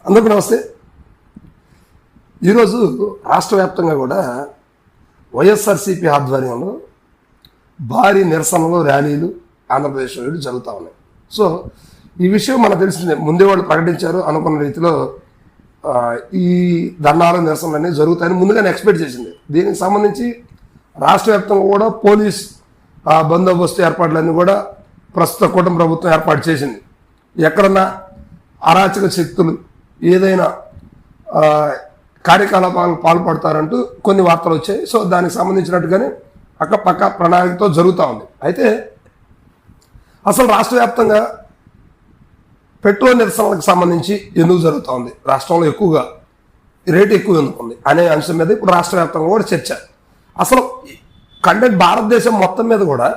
అందరికీ నమస్తే. ఈరోజు రాష్ట్ర వ్యాప్తంగా కూడా వైఎస్ఆర్సీపీ ఆధ్వర్యంలో భారీ నిరసనలు ర్యాలీలు ఆంధ్రప్రదేశ్లో జరుగుతూ ఉన్నాయి. సో ఈ విషయం మనకు తెలిసిందే, ముందే వాళ్ళు ప్రకటించారు, అనుకున్న రీతిలో ఈ ధర్నాలు నిరసనలు అనేవి జరుగుతాయని ముందుగానే ఎక్స్పెక్ట్ చేసింది. దీనికి సంబంధించి రాష్ట్ర వ్యాప్తంగా కూడా పోలీస్ బందోబస్తు ఏర్పాట్లన్నీ కూడా ప్రస్తుత కూటమి ప్రభుత్వం ఏర్పాటు చేసింది. ఎక్కడన్నా అరాచక శక్తులు ఏదైనా కార్యకలాపాలు పాల్పడతారంటూ కొన్ని వార్తలు వచ్చాయి. సో దానికి సంబంధించినట్టుగానే పక్క ప్రణాళికతో జరుగుతూ ఉంది. అయితే అసలు రాష్ట్ర వ్యాప్తంగా పెట్రోల్ నిరసనలకు సంబంధించి ఎందుకు జరుగుతూ ఉంది, రాష్ట్రంలో ఎక్కువగా రేటు ఎక్కువ ఎందుకు ఉంది అనే అంశం మీద ఇప్పుడు రాష్ట్ర వ్యాప్తంగా కూడా చర్చ. అసలు కంటెంట్ భారతదేశం మొత్తం మీద కూడా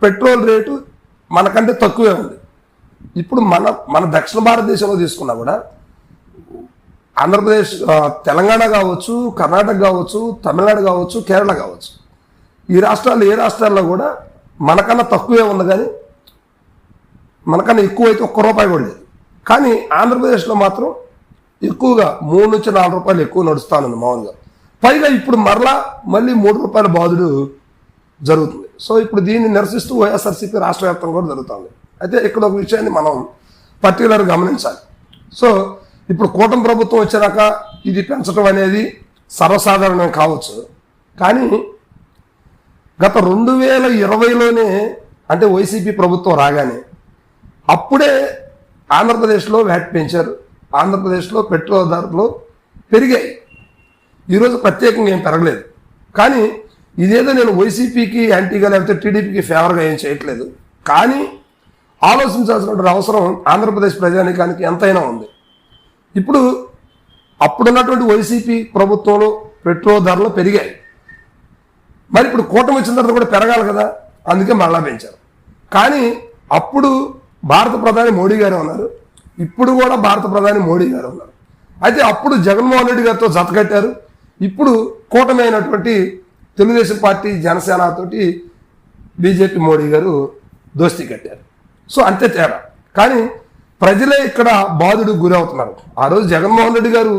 పెట్రోల్ రేటు మనకంటే తక్కువే ఉంది. ఇప్పుడు మన దక్షిణ భారతదేశంలో తీసుకున్నా కూడా ఆంధ్రప్రదేశ్, తెలంగాణ కావచ్చు, కర్ణాటక కావచ్చు, తమిళనాడు కావచ్చు, కేరళ కావచ్చు, ఈ రాష్ట్రాల్లో ఏ రాష్ట్రాల్లో కూడా మనకన్నా తక్కువే ఉంది, కానీ మనకన్నా ఎక్కువ అయితే ₹1 కూడా లేదు. కానీ ఆంధ్రప్రదేశ్లో మాత్రం ఎక్కువగా 3 నుంచి 4 రూపాయలు ఎక్కువ నడుస్తానుంది మామూలుగా. పైగా ఇప్పుడు మళ్ళీ ₹3 బాధుడు జరుగుతుంది. సో ఇప్పుడు దీన్ని నిరసిస్తూ వైఎస్ఆర్సీపీ రాష్ట్ర వ్యాప్తంగా కూడా జరుగుతుంది. అయితే ఇక్కడ ఒక విషయాన్ని మనం పర్టికులర్గా గమనించాలి. సో ఇప్పుడు కూటమి ప్రభుత్వం వచ్చాక ఇది పెంచడం అనేది సర్వసాధారణం కావచ్చు, కానీ గత 2020లోనే అంటే వైసీపీ ప్రభుత్వం రాగానే అప్పుడే ఆంధ్రప్రదేశ్లో వ్యాట్ పెంచారు. ఆంధ్రప్రదేశ్లో పెట్రోల్ ధరలు పెరిగాయి. ఈరోజు ప్రత్యేకంగా ఏం పెరగలేదు. కానీ ఇదేదో నేను వైసీపీకి యాంటీగా లేకపోతే టీడీపీకి ఫేవర్గా ఏం చేయట్లేదు, కానీ ఆలోచించాల్సినటువంటి అవసరం ఆంధ్రప్రదేశ్ ప్రజానీకానికి ఎంతైనా ఉంది. ఇప్పుడు అప్పుడున్నటువంటి వైసీపీ ప్రభుత్వంలో పెట్రోల్ ధరలు పెరిగాయి, మరి ఇప్పుడు కూటమి వచ్చిన తర్వాత కూడా పెరగాలి కదా, అందుకే మళ్ళా పెంచారు. కానీ అప్పుడు భారత ప్రధాని మోడీ గారు ఉన్నారు, ఇప్పుడు కూడా భారత ప్రధాని మోడీ గారు ఉన్నారు. అయితే అప్పుడు జగన్మోహన్ రెడ్డి గారితో జతకట్టారు, ఇప్పుడు కూటమి అయినటువంటి తెలుగుదేశం పార్టీ, జనసేనతోటి బీజేపీ మోడీ గారు దోస్తీ కట్టారు. సో అంతే తేడా. కానీ ప్రజలే ఇక్కడ బాధుడు గురవుతున్నారు. ఆ రోజు జగన్మోహన్ రెడ్డి గారు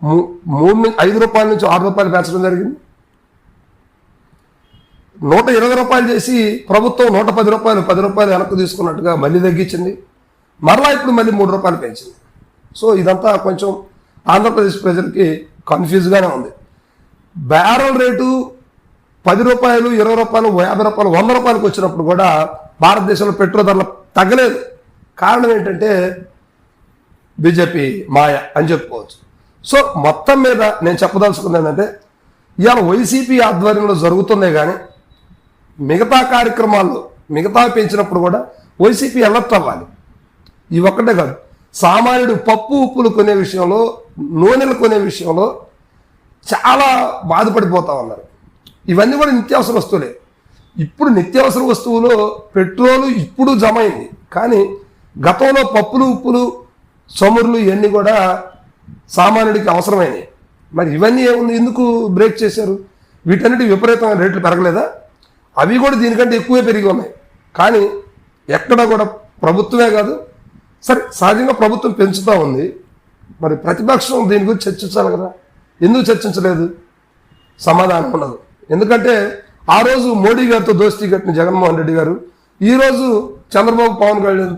₹5 నుంచి ₹6 పెంచడం జరిగింది. ₹120 చేసి ప్రభుత్వం ₹110 ₹10 వెనక్కి తీసుకున్నట్టుగా మళ్ళీ తగ్గించింది. మరలా ఇప్పుడు మళ్ళీ ₹3 పెంచింది. సో ఇదంతా కొంచెం ఆంధ్రప్రదేశ్ ప్రజలకి కన్ఫ్యూజ్గానే ఉంది. బ్యారల్ రేటు ₹10, ₹20, ₹50, ₹50, ₹100 వచ్చినప్పుడు కూడా భారతదేశంలో పెట్రోల్ ధరలు తగ్గలేదు. కారణం ఏంటంటే బీజేపీ మాయ అని చెప్పుకోవచ్చు. సో మొత్తం మీద నేను చెప్పదలుచుకుంది ఏంటంటే, ఇవాళ వైసీపీ ఆధ్వర్యంలో జరుగుతుందే కానీ మిగతా కార్యక్రమాల్లో మిగతా పెంచినప్పుడు కూడా వైసీపీ అలర్ట్ అవ్వాలి. ఈ ఒక్కటే కాదు, సామాన్యుడు పప్పు ఉప్పులు కొనే విషయంలో, నూనెలు కొనే విషయంలో చాలా బాధపడిపోతా ఉన్నారు. ఇవన్నీ కూడా నిత్యావసర వస్తువులే. ఇప్పుడు నిత్యావసర వస్తువులో పెట్రోలు ఇప్పుడు జమ అయింది, కానీ గతంలో పప్పులు, ఉప్పులు, చమురులు ఇవన్నీ కూడా సామాన్యుడికి అవసరమైనవి. మరి ఇవన్నీ ఏముంది, ఎందుకు బ్రేక్ చేశారు? వీటన్నిటి విపరీతమైన రేట్లు పెరగలేదా? అవి కూడా దీనికంటే ఎక్కువే పెరిగి ఉన్నాయి. కానీ ఎక్కడ కూడా ప్రభుత్వమే కాదు, సరే సహజంగా ప్రభుత్వం పెంచుతూ ఉంది, మరి ప్రతిపక్షం దీని గురించి చర్చించాలి కదా. ఎందుకు చర్చించలేదు? సమాధానం ఉండదు. ఎందుకంటే ఆ రోజు మోడీ గారితో దోస్తీ కట్టిన జగన్మోహన్ రెడ్డి గారు, ఈరోజు చంద్రబాబు, పవన్ కళ్యాణ్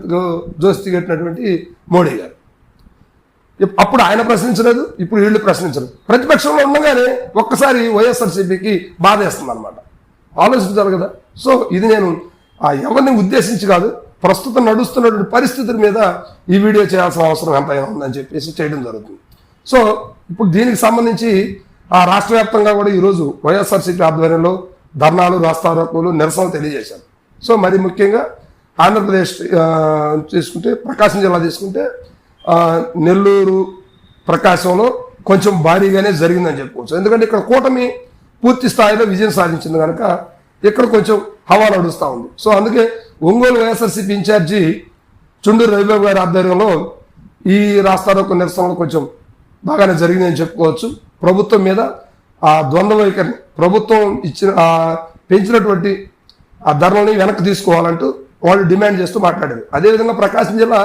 దోస్తీ కట్టినటువంటి మోడీ గారు. అప్పుడు ఆయన ప్రశ్నించలేదు, ఇప్పుడు వీళ్ళు ప్రశ్నించరు. ప్రతిపక్షంలో ఉండగానే ఒక్కసారి వైఎస్ఆర్సీపీకి బాధేస్తుంది అనమాట. ఆలోచించాలి కదా. సో ఇది నేను ఎవరిని ఉద్దేశించి కాదు, ప్రస్తుతం నడుస్తున్నటువంటి పరిస్థితుల మీద ఈ వీడియో చేయాల్సిన అవసరం ఎంతైనా ఉందని చెప్పేసి చేయడం జరుగుతుంది. సో ఇప్పుడు దీనికి సంబంధించి రాష్ట్ర వ్యాప్తంగా కూడా ఈరోజు వైఎస్ఆర్సీపీ ఆధ్వర్యంలో ధర్నాలు, రాస్తారోకోలు, నిరసనలు తెలియజేశారు. సో మరి ముఖ్యంగా ఆంధ్రప్రదేశ్ తీసుకుంటే, ప్రకాశం జిల్లా తీసుకుంటే నెల్లూరు, ప్రకాశంలో కొంచెం భారీగానే జరిగిందని చెప్పుకోవచ్చు. ఎందుకంటే ఇక్కడ కూటమి పూర్తి స్థాయిలో విజయం సాధించింది కనుక ఇక్కడ కొంచెం హవా నడుస్తూ ఉంది. సో అందుకే ఒంగోలు వైఎస్ఆర్సీపీ ఇన్ఛార్జి చుండూరు రవిబాబు గారి ఆధ్వర్యంలో ఈ రాస్తారోకో నిరసనలు కొంచెం బాగానే జరిగిందని చెప్పుకోవచ్చు. ప్రభుత్వం మీద ఆ ద్వంద్వ వైఖరిని, ప్రభుత్వం పెంచినటువంటి ఆ ధరలని వెనక్కి తీసుకోవాలంటూ వాళ్ళు డిమాండ్ చేస్తూ మాట్లాడారు. అదేవిధంగా ప్రకాశం జిల్లా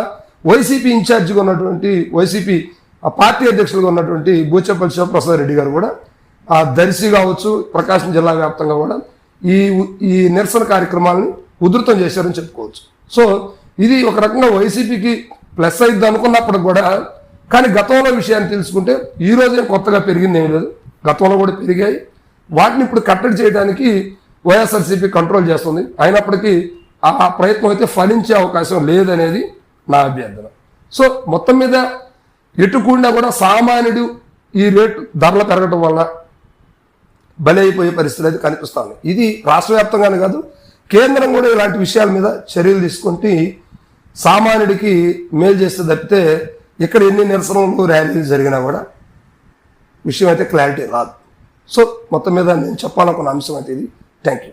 వైసీపీ ఇన్ఛార్జిగా ఉన్నటువంటి వైసీపీ పార్టీ అధ్యక్షులుగా ఉన్నటువంటి బూచేపల్లి శివప్రసాద్ రెడ్డి గారు కూడా ఆ దర్శి కావచ్చు ప్రకాశం జిల్లా వ్యాప్తంగా కూడా ఈ నిరసన కార్యక్రమాలని ఉధృతం చేశారని చెప్పుకోవచ్చు. సో ఇది ఒక రకంగా వైసీపీకి ప్లస్ అయింది అనుకున్నప్పుడు కూడా, కానీ గతంలో విషయాన్ని తెలుసుకుంటే ఈ రోజే కొత్తగా పెరిగింది ఏమి లేదు, గతంలో కూడా పెరిగాయి. వాటిని ఇప్పుడు కట్టడి చేయడానికి వైఎస్ఆర్సీపీ కంట్రోల్ చేస్తుంది. అయినప్పటికీ ఆ ప్రయత్నం అయితే ఫలించే అవకాశం లేదనేది నా అభ్యర్థన. సో మొత్తం మీద ఎటుకుండా కూడా సామాన్యుడు ఈ రేటు ధరలు పెరగడం వల్ల బలైపోయే పరిస్థితులు అయితే కనిపిస్తాయి. ఇది రాష్ట్ర వ్యాప్తంగానే కాదు, కేంద్రం కూడా ఇలాంటి విషయాల మీద చర్యలు తీసుకుంటే సామాన్యుడికి మేలు చేస్తే తప్పితే ఇక్కడ ఎన్ని నిరసనలు ర్యాలీలు జరిగినా కూడా విషయం అయితే క్లారిటీ రాదు. సో మొత్తం మీద నేను చెప్పాలనుకున్న అంశం అయితే ఇది. Thank you.